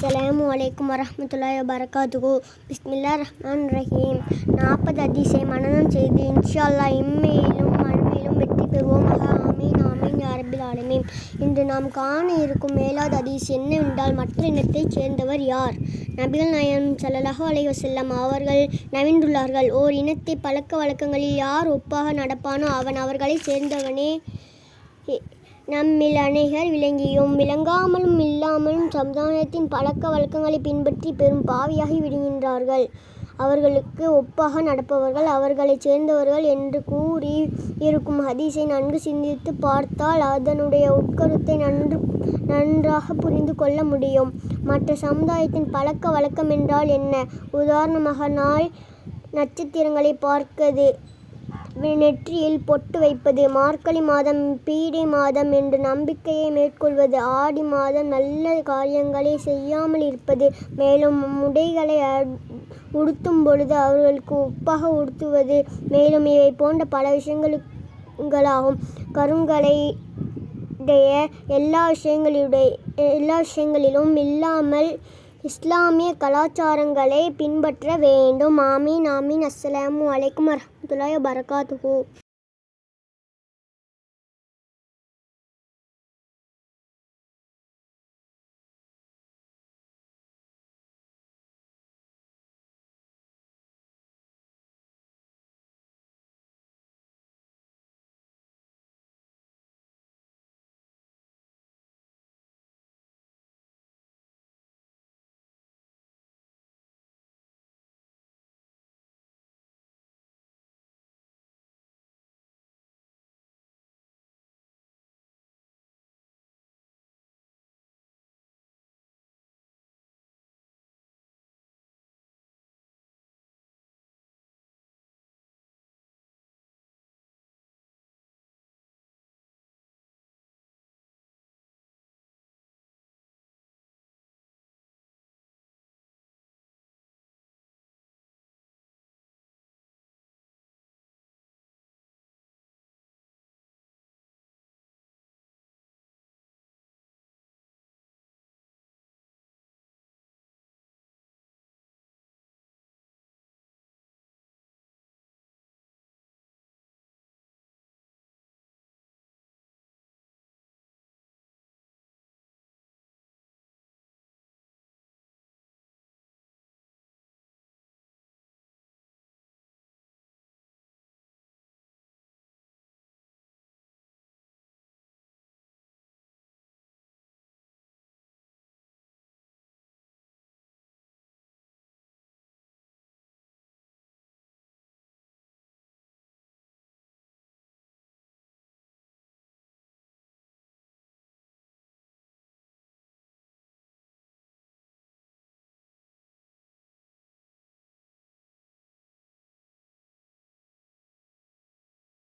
அஸ்ஸலாமு அலைக்கும் வரஹ்மத்துல்லாஹி வபரகாத்துஹு. பிஸ்மில்லாஹிர்-ரஹ்மானிர்-ரஹீம். 40 ஹதீஸை மனனம் செய்து இன்ஷா அல்லாஹ் இம்மையிலும் மறுமையிலும் வெற்றி பெறுவோமாக. ஆமீன் ஆமீன் யா ரப்பில் ஆலமீன். இன்று நாம் காண இருக்கும் 7வது ஹதீஸ் என்னவென்றால், மற்ற இனத்தைச் சேர்ந்தவர் யார்? நபிகள் நாயகம் ஸல்லல்லாஹு அலைஹி வஸல்லம் அவர்கள் நவின்றுள்ளார்கள். ஓர் இனத்தை பழக்க வழக்கங்களில் யார் ஒப்பாக நடப்பானோ அவன் அவர்களைச் சேர்ந்தவனே. நம்மில் அநேகர் விளங்கியும் விளங்காமலும் இல்லாமலும் சமுதாயத்தின் பழக்க வழக்கங்களை பின்பற்றி பெரும் பாவியாகி விடுகின்றார்கள். அவர்களுக்கு ஒப்பாக நடப்பவர்கள் அவர்களைச் சேர்ந்தவர்கள் என்று கூறி இருக்கும் ஹதீஸை நன்கு சிந்தித்து பார்த்தால் அதனுடைய உட்கருத்தை நன்றாக புரிந்து கொள்ள முடியும். மற்ற சமுதாயத்தின் பழக்க வழக்கம் என்றால் என்ன? உதாரணமாக, நாள் நட்சத்திரங்களை பார்ப்பது, நெற்றியில் பொட்டு வைப்பது, மார்கழி மாதம் பீடை மாதம் என்று நம்பிக்கையை மேற்கொள்வது, ஆடி மாதம் நல்ல காரியங்களை செய்யாமல் இருப்பது, மேலும் உடைகளை உடுத்தும் பொழுது அவர்களுக்கு ஒப்பாக உடுத்துவது, மேலும் இவை போன்ற பல விஷயங்களாகும். கருங்கலைடைய எல்லா விஷயங்களிலும் இல்லாமல் இஸ்லாமிய கலாச்சாரங்களை பின்பற்ற வேண்டும். ஆமீன் ஆமீன். அஸ்ஸலாமு அலைக்கும் வரஹ்மத்துல்லாஹி வபரகாத்துஹு.